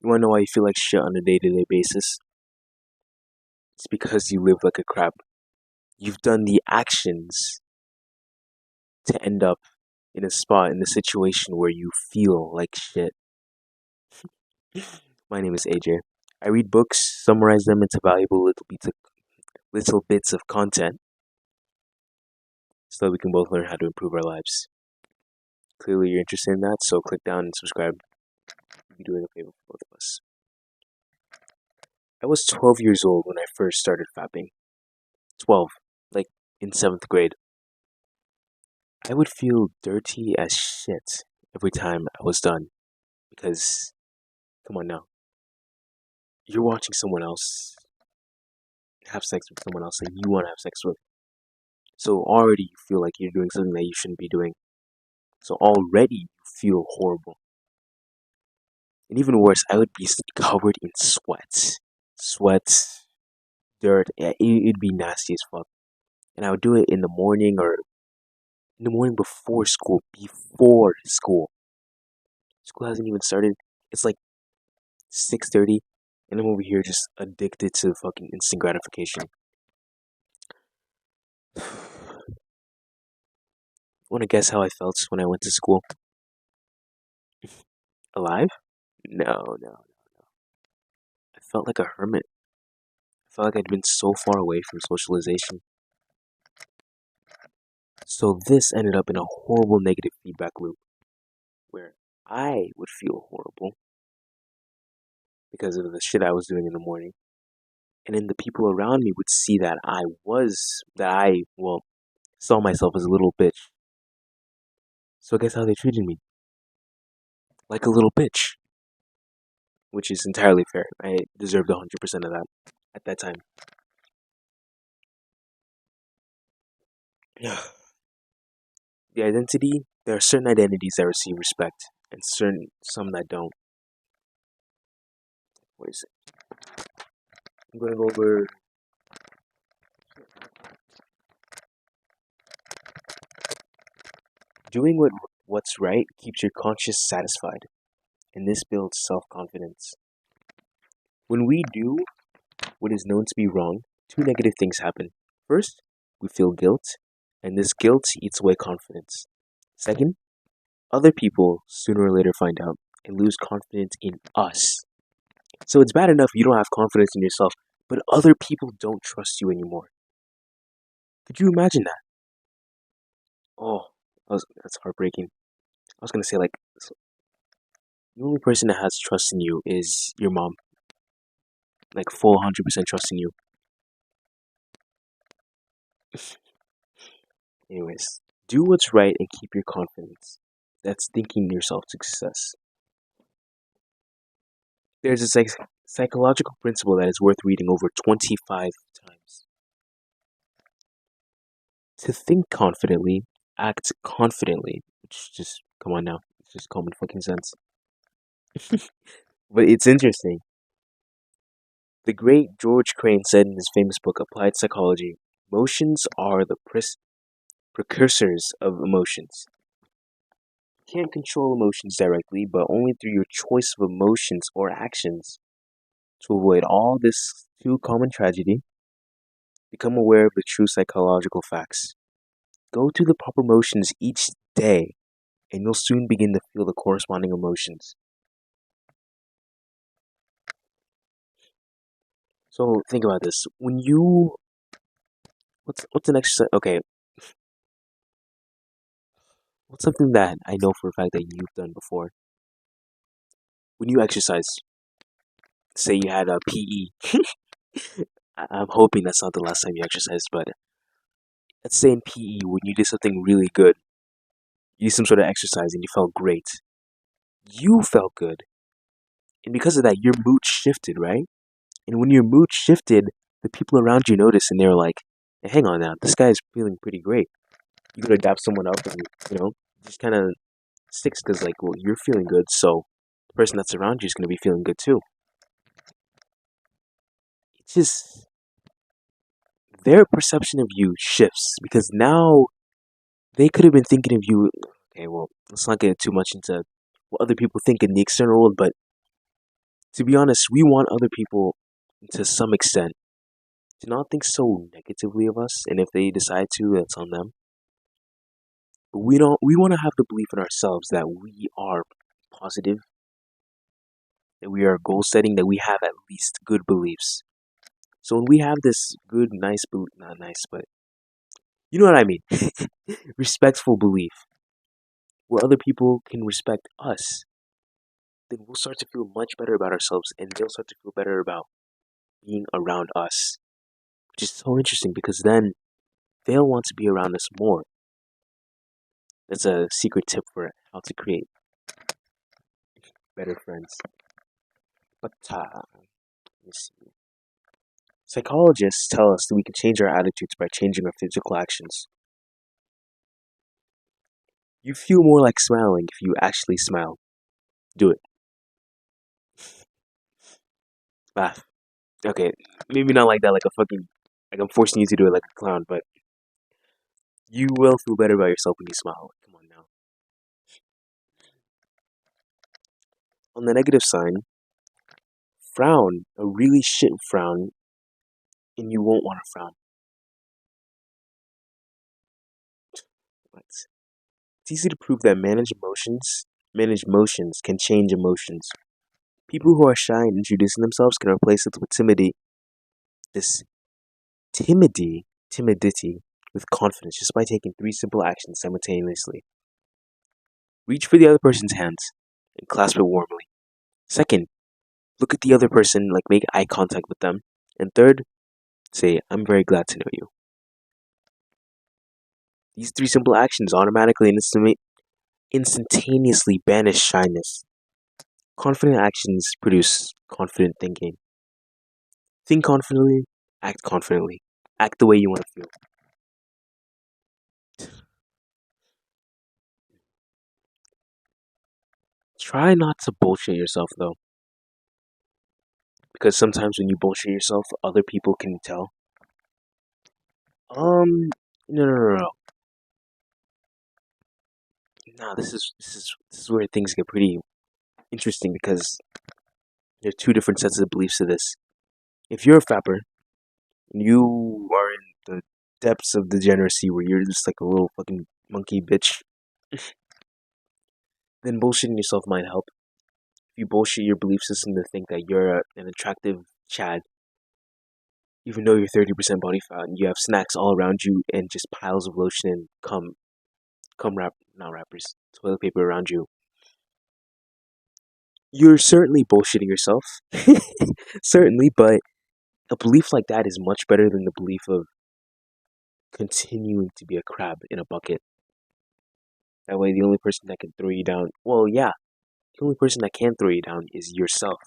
You wanna know why you feel like shit on a day-to-day basis? It's because you live like a crap. You've done the actions to end up in a spot in the situation where you feel like shit. My name is AJ. I read books, summarize them into valuable little bits of content so that we can both learn how to improve our lives. Clearly, you're interested in that, so click down and subscribe. You'll be doing a favor for both of us. I was 12 years old when I first started fapping. 12, like in 7th grade. I would feel dirty as shit every time I was done because, come on now, you're watching someone else have sex with someone else that you want to have sex with. So already you feel like you're doing something that you shouldn't be doing. So already you feel horrible. And even worse, I would be covered in sweat, dirt. Yeah, it'd be nasty as fuck. And I would do it in the morning or in the morning before school. Before school. School hasn't even started. It's like 6:30, and I'm over here just addicted to fucking instant gratification. Want to guess how I felt when I went to school? Alive? No. I felt like a hermit. I felt like I'd been so far away from socialization. So this ended up in a horrible negative feedback loop where I would feel horrible because of the shit I was doing in the morning. And then the people around me would see that saw myself as a little bitch. So guess how they treated me? Like a little bitch. Which is entirely fair. I deserved 100% of that at that time. There are certain identities that receive respect and some that don't. What is it? I'm going to go over doing what's right keeps your conscience satisfied, and this builds self-confidence. When we do what is known to be wrong, two negative things happen. First, we feel guilt, and this guilt eats away confidence. Second, other people sooner or later find out and lose confidence in us. So it's bad enough you don't have confidence in yourself, but other people don't trust you anymore. Could you imagine that? Oh, that's heartbreaking. I was gonna say, like, the only person that has trust in you is your mom. Like, full 100% trust in you. Anyways, do what's right and keep your confidence. That's thinking yourself to success. There's a psychological principle that is worth reading over 25 times. To think confidently, act confidently. Which just, come on now, it's just common fucking sense. But it's interesting. The great George Crane said in his famous book, Applied Psychology, emotions are the precursors of emotions. You can't control emotions directly, but only through your choice of emotions or actions. To avoid all this too common tragedy, become aware of the true psychological facts. Go through the proper motions each day, and you'll soon begin to feel the corresponding emotions. So think about this. What's an exercise? Okay, what's something that I know for a fact that you've done before? When you exercise, say you had a PE. I'm hoping that's not the last time you exercised, but let's say in PE, when you did something really good, you did some sort of exercise and you felt great. You felt good. And because of that, your mood shifted, right? And when your mood shifted, the people around you noticed and they were like, hey, hang on now, this guy's feeling pretty great. You could adapt someone up and, just kind of sticks because, like, well, you're feeling good, so the person that's around you is going to be feeling good too. It's just their perception of you shifts because now they could have been thinking of you. Okay, well, let's not get too much into what other people think in the external world, but To be honest, we want other people, to some extent, to not think so negatively of us, and if they decide to, that's on them. But we don't. We want to have the belief in ourselves that we are positive, that we are goal setting, that we have at least good beliefs. So when we have this good, nice belief, not nice, but you know what I mean, respectful belief, where other people can respect us, then we'll start to feel much better about ourselves, and they'll start to feel better about being around us, which is so interesting because then they'll want to be around us more. That's a secret tip for how to create better friends. But let me see. Psychologists tell us that we can change our attitudes by changing our physical actions. You feel more like smiling if you actually smile. Do it. Laugh. Okay, maybe not like that, like a fucking, like I'm forcing you to do it like a clown, but you will feel better about yourself when you smile. Come on now. On the negative sign, frown, a really shit frown, and you won't want to frown. What? It's easy to prove that managed motions can change emotions. People who are shy in introducing themselves can replace it with this timidity with confidence just by taking three simple actions simultaneously. Reach for the other person's hands and clasp it warmly. Second, look at the other person, like make eye contact with them. And third, say, I'm very glad to know you. These three simple actions automatically and instantaneously banish shyness. Confident actions produce confident thinking. Think confidently, act confidently. Act the way you want to feel. Try not to bullshit yourself though, because sometimes when you bullshit yourself, other people can tell. Um, no. Nah, this is where things get pretty interesting because there are two different sets of beliefs to this. If you're a fapper, you are in the depths of degeneracy where you're just like a little fucking monkey bitch, then bullshitting yourself might help. If you bullshit your belief system to think that you're an attractive Chad, even though you're 30% body fat and you have snacks all around you and just piles of lotion and not wrappers, toilet paper around you, you're certainly bullshitting yourself. Certainly, but a belief like that is much better than the belief of continuing to be a crab in a bucket. That way, the only person that can throw you down, well, yeah, the only person that can throw you down is yourself.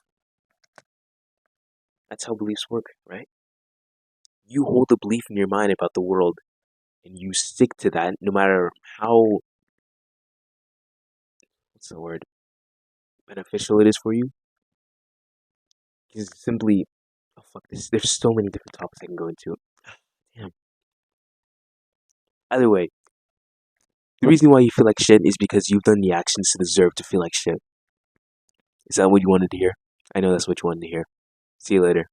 That's how beliefs work, right? You hold a belief in your mind about the world, and you stick to that no matter how, what's the word, beneficial it is for you. Because simply, oh fuck this, there's so many different topics I can go into. Damn. Either way, the reason why you feel like shit is because you've done the actions to deserve to feel like shit. Is that what you wanted to hear? I know that's what you wanted to hear. See you later.